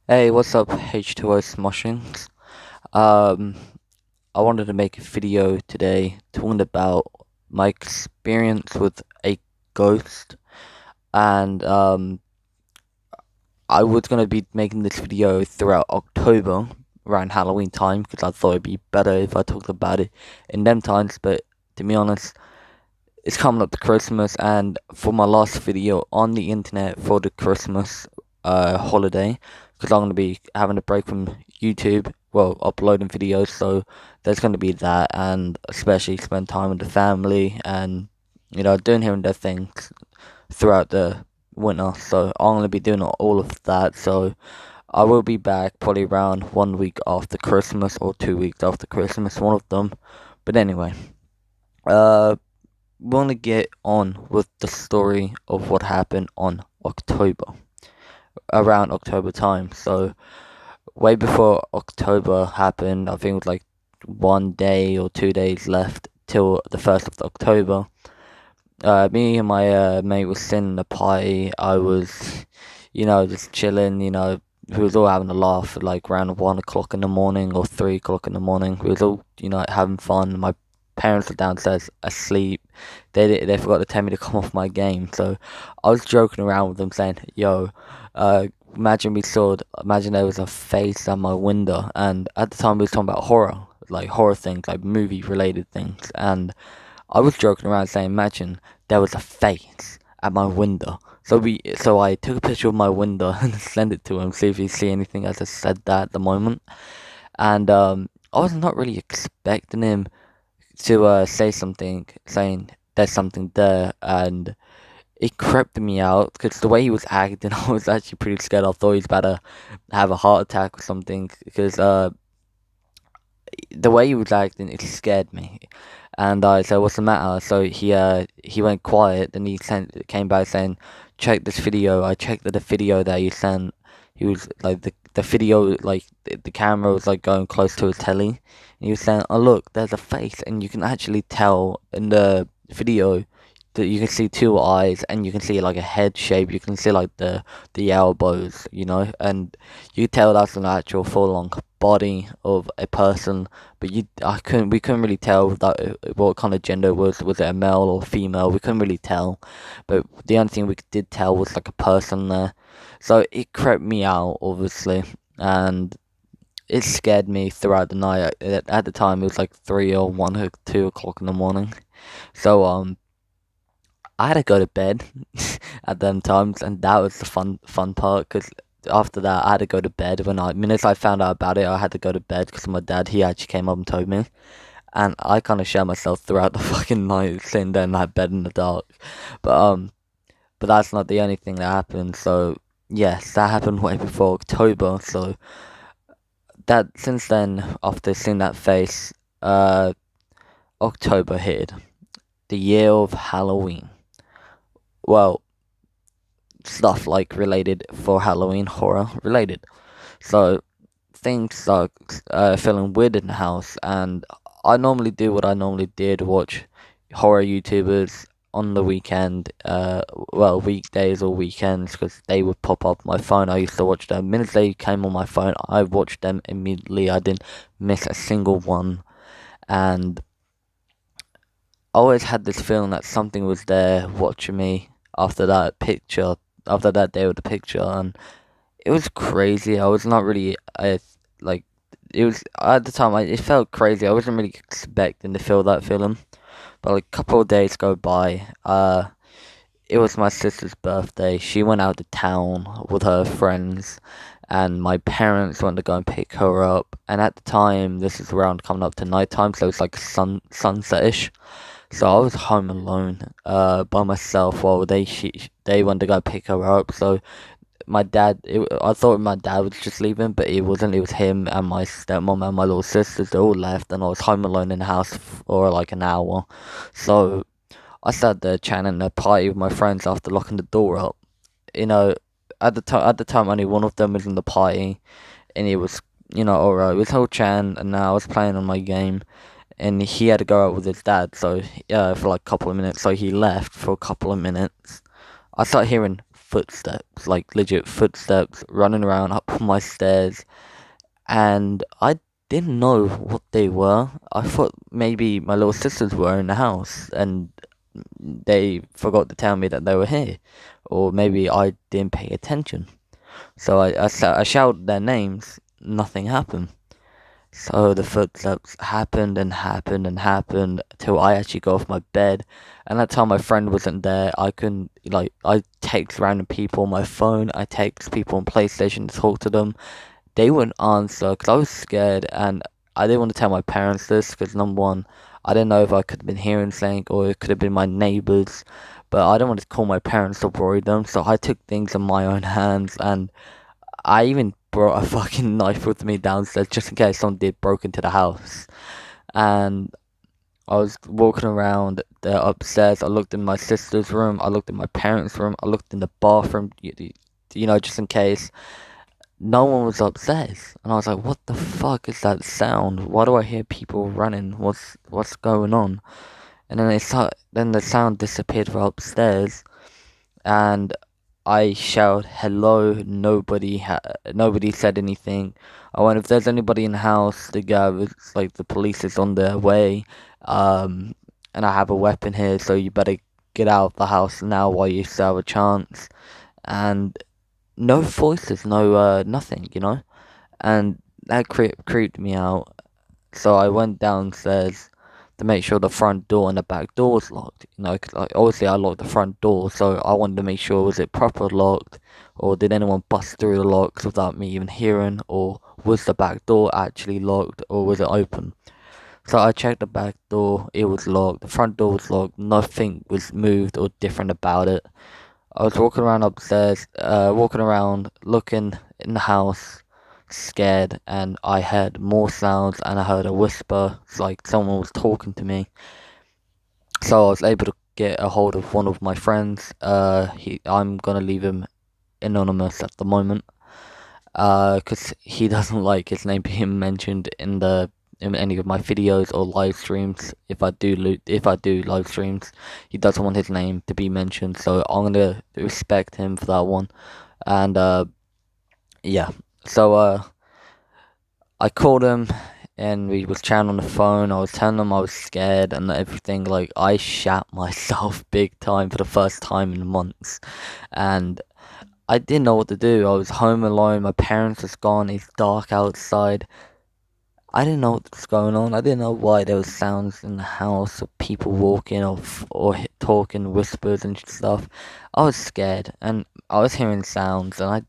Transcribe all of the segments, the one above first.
Hey, what's up, H2O SMOSHING? Um, I wanted to make a video today talking about my experience with a ghost, and I was gonna be making this video throughout October, around Halloween time, because I thought it'd be better if I talked about it in them times, but to be honest, it's coming up to Christmas, and for my last video on the internet for the Christmas holiday, because I'm gonna be having a break from YouTube, well, uploading videos, so there's gonna be that, and especially spend time with the family, and doing here and there things throughout the winter. So I'm gonna be doing all of that. So I will be back probably around 1 week after Christmas or 2 weeks after Christmas, one of them. But anyway, uh want to get on with the story of what happened on October, around October time. So, way before October happened, I think it was like 1 day or 2 days left till the 1st of October. Me and my mate was sitting in the party. I was, just chilling, we was all having a laugh at like around 1 o'clock in the morning or 3 o'clock in the morning. We was all, having fun. My parents were downstairs asleep. They forgot to tell me to come off my game. So I was joking around with them saying, "Yo, uh, imagine there was a face at my window." And at the time we was talking about horror things, like movie related things. And I was joking around saying, "Imagine there was a face at my window." So I took a picture of my window and sent it to him, see if he see anything as I said that at the moment. And I was not really expecting him to say something, saying there's something there, and it creeped me out because the way he was acting, I was actually pretty scared. I thought he was about to have a heart attack or something because the way he was acting, it scared me. And I said, "What's the matter?" So he went quiet, and came back saying, "Check this video." I checked the video that he sent. He was like the video, like the camera was like going close to his telly, and he was saying, "Oh look, there's a face," and you can actually tell in the video that you can see two eyes, and you can see like a head shape. You can see like the elbows, and you tell that's an actual full on body of a person, but we couldn't really tell what kind of gender it was. Was it a male or female? We couldn't really tell, but the only thing we did tell was like a person there. So it creeped me out, obviously, and it scared me throughout the night. At the time, it was like 3 or 1 or 2 o'clock in the morning. So I had to go to bed at them times, and that was the fun part. Cause after that, I had to go to bed. Minutes I found out about it, I had to go to bed because my dad he actually came up and told me, and I kind of shut myself throughout the fucking night, sitting there in that bed in the dark. But but that's not the only thing that happened. So yes, that happened way before October. So that since then, after seeing that face, October hit, the year of Halloween. Well, stuff like related for Halloween, horror related. So things start feeling weird in the house, and I normally do what I normally did: watch horror YouTubers on the weekend, well, weekdays or weekends, because they would pop up my phone. I used to watch them. Minute they came on my phone, I watched them immediately. I didn't miss a single one, and I always had this feeling that something was there watching me after that picture, after that day with the picture, and it was crazy. I was not really, like, it was at the time. It felt crazy. I wasn't really expecting to feel that feeling, but like a couple of days go by. It was my sister's birthday. She went out to town with her friends, and my parents went to go and pick her up. And at the time, this is around coming up to nighttime, so it's like sunsetish. So I was home alone, by myself while they went to go pick her up. So I thought my dad was just leaving, but it wasn't. It was him and my stepmom and my little sisters. They all left, and I was home alone in the house for like an hour. So I sat there chatting at a party with my friends after locking the door up. You know, at the time, only one of them was in the party, and it was, alright. We was all chatting, and now I was playing on my game, and he had to go out with his dad. So for like a couple of minutes. So he left for a couple of minutes. I started hearing footsteps, like legit footsteps running around up my stairs, and I didn't know what they were. I thought maybe my little sisters were in the house and they forgot to tell me that they were here, or maybe I didn't pay attention. So I shouted their names, nothing happened. So the footsteps happened and happened and happened till I actually got off my bed. And that time my friend wasn't there. I couldn't, like, I text random people on my phone. I text people on PlayStation to talk to them. They wouldn't answer because I was scared and I didn't want to tell my parents this because number one, I didn't know if I could have been hearing something or it could have been my neighbors. But I didn't want to call my parents to worry them. So I took things in my own hands and I even brought a fucking knife with me downstairs just in case someone did broke into the house. And I was walking around the upstairs. I looked in my sister's room. I looked in my parents' room. I looked in the bathroom, just in case. No one was upstairs. And I was like, what the fuck is that sound? Why do I hear people running? What's going on? And then the sound disappeared from upstairs. And I shouted hello. Nobody said anything. I went, if there's anybody in the house, the guy was like, the police is on their way. And I have a weapon here, so you better get out of the house now while you still have a chance. And no voices, no nothing, and that creeped me out. So I went downstairs to make sure the front door and the back door was locked. 'Cause, like, obviously I locked the front door, so I wanted to make sure, was it proper locked, or did anyone bust through the locks without me even hearing, or was the back door actually locked, or was it open? So I checked the back door, it was locked. The front door was locked. Nothing was moved or different about it. I was walking around upstairs, walking around, looking in the house, scared, and I heard more sounds, and I heard a whisper. It's like someone was talking to me. So I was able to get a hold of one of my friends. I'm gonna leave him anonymous at the moment, cause he doesn't like his name being mentioned in any of my videos or live streams. If I do live streams, he doesn't want his name to be mentioned, so I'm gonna respect him for that one. And yeah, so I called him and we was chatting on the phone. I was telling him I was scared and everything. Like, I shat myself big time for the first time in months, and I didn't know what to do. I was home alone. My parents was gone. It's dark outside. I didn't know what was going on. I didn't know why there was sounds in the house of people walking or talking whispers and stuff. I was scared and I was hearing sounds and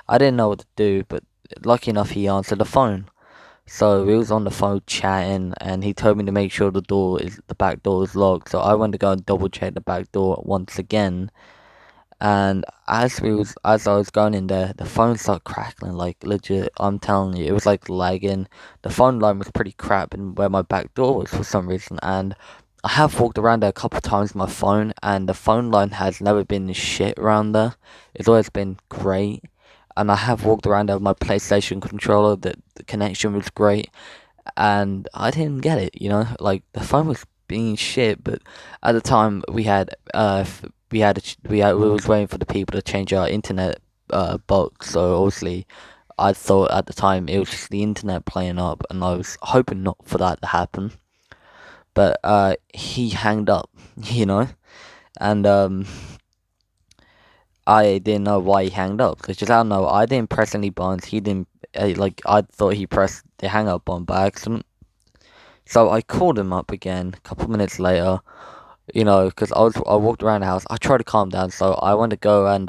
I didn't know what to do. But lucky enough, he answered the phone. So we was on the phone chatting, and he told me to make sure the back door is locked. So I went to go and double check the back door once again. And as I was going in there, the phone started crackling, like legit. I'm telling you, it was like lagging. The phone line was pretty crap, and where my back door was for some reason. And I have walked around there a couple of times with my phone, and the phone line has never been shit around there. It's always been great. And I have walked around there with my PlayStation controller. The connection was great, and I didn't get it. Like, the phone was being shit, but at the time we was waiting for the people to change our internet box. So obviously, I thought at the time it was just the internet playing up, and I was hoping not for that to happen. But he hanged up, and I didn't know why he hanged up. Cause just I don't know, I didn't press any buttons. He didn't. I thought he pressed the hang up button by accident. So I called him up again a couple minutes later, because I walked around the house. I tried to calm down, so I went to go and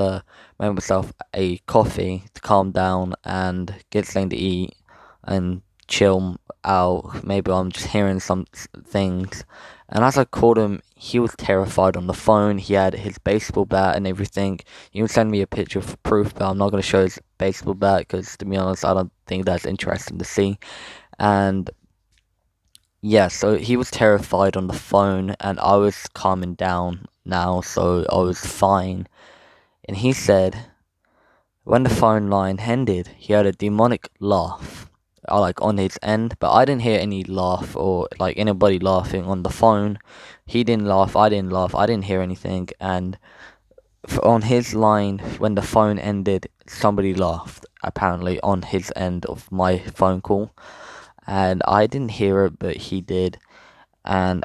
make myself a coffee to calm down and get something to eat and chill out. Maybe I'm just hearing some things. And as I called him, he was terrified on the phone. He had his baseball bat and everything. He would send me a picture for proof, but I'm not going to show his baseball bat because, to be honest, I don't think that's interesting to see. And yeah, so he was terrified on the phone, and I was calming down now, so I was fine. And he said, when the phone line ended, he had a demonic laugh, like on his end, but I didn't hear any laugh or like anybody laughing on the phone. He didn't laugh, I didn't laugh, I didn't hear anything, and on his line, when the phone ended, somebody laughed, apparently, on his end of my phone call. And I didn't hear it, but he did. And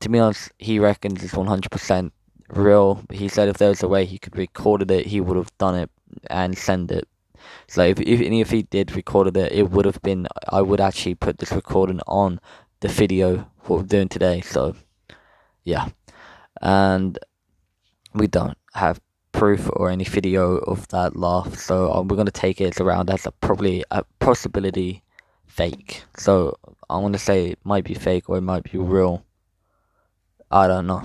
to be honest, he reckons it's 100% real. He said if there was a way he could recorded it, he would have done it and send it. So if he did recorded it, it would have been, I would actually put this recording on the video what we're doing today. So yeah, and we don't have proof or any video of that laugh, so we're gonna take it around as probably a possibility fake. So I'm gonna say it might be fake or it might be real. I don't know.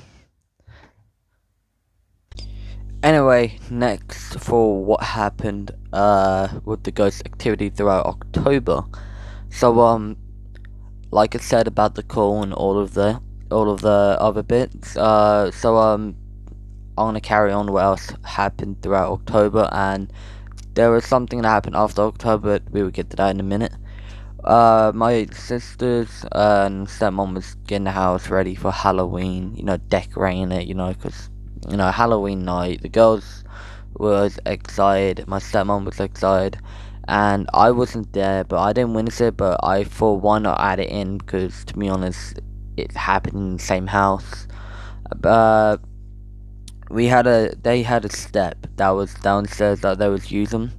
Anyway, next for what happened with the ghost activity throughout October. So like I said about the call and all of the other bits. I'm gonna carry on what else happened throughout October, and there was something that happened after October. We will get to that in a minute. My sisters and stepmom was getting the house ready for Halloween. Decorating it. Because Halloween night, the girls was excited. My stepmom was excited, and I wasn't there, but I didn't witness it. But I thought, why not add it in? Because to be honest, it happened in the same house. Uh, they had a step that was downstairs that they was using.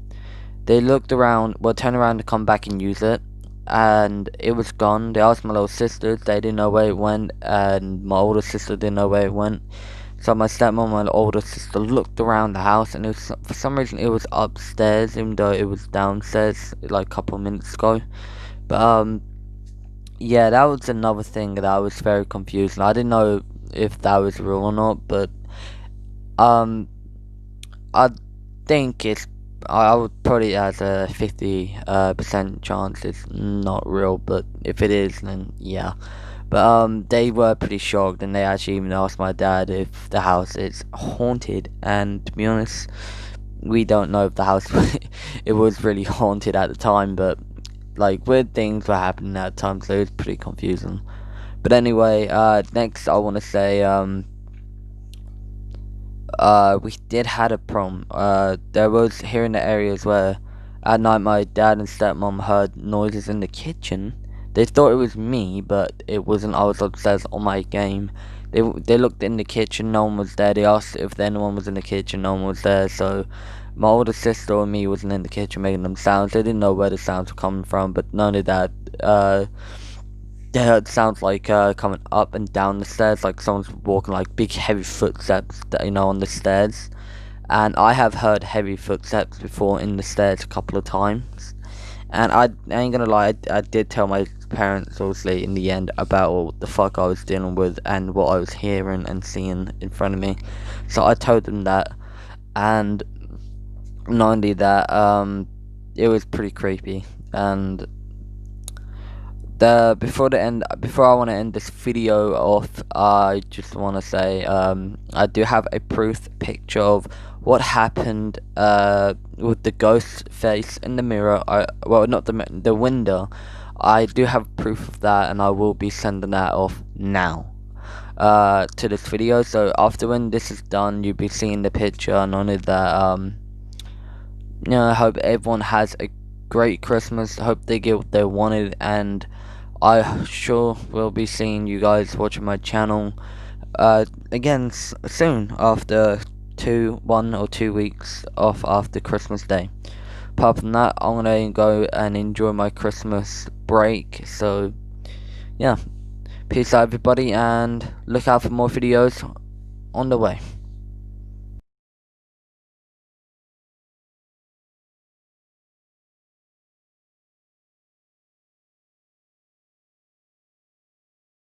They looked around, turned around to come back and use it, and it was gone. They asked my little sisters, they didn't know where it went, and my older sister didn't know where it went. So my stepmom and my older sister looked around the house, and for some reason it was upstairs, even though it was downstairs like a couple of minutes ago. But yeah, that was another thing that I was very confused. And I didn't know if that was real or not, but um, I think I would put it as a 50% chance it's not real, but if it is, then yeah. But they were pretty shocked, and they actually even asked my dad if the house is haunted. And to be honest, we don't know if the house it was really haunted at the time, but like weird things were happening at the time, so it was pretty confusing. But anyway, next I want to say we did had a problem. There was here in the areas where at night my dad and stepmom heard noises in the kitchen. They thought it was me, but it wasn't. I was upstairs on my game. They looked in the kitchen, no one was there. They asked if anyone was in the kitchen, no one was there. So my older sister and me wasn't in the kitchen making them sounds. They didn't know where the sounds were coming from, but none of that. They heard sounds like coming up and down the stairs, like someone's walking, like big heavy footsteps, on the stairs. And I have heard heavy footsteps before in the stairs a couple of times. And I ain't gonna lie, I did tell my parents, obviously, in the end, about what the fuck I was dealing with and what I was hearing and seeing in front of me. So I told them that, and not only that, it was pretty creepy. And before I want to end this video off, I just want to say I do have a proof picture of what happened with the ghost face in the mirror. Well, not the window. I do have proof of that, and I will be sending that off now to this video. So after when this is done, you'll be seeing the picture, and only that I hope everyone has a great Christmas. I hope they get what they wanted, and I sure will be seeing you guys watching my channel again soon, after 1 or 2 weeks off after Christmas Day. Apart from that, I'm gonna go and enjoy my Christmas break. So yeah, peace out everybody, and look out for more videos on the way.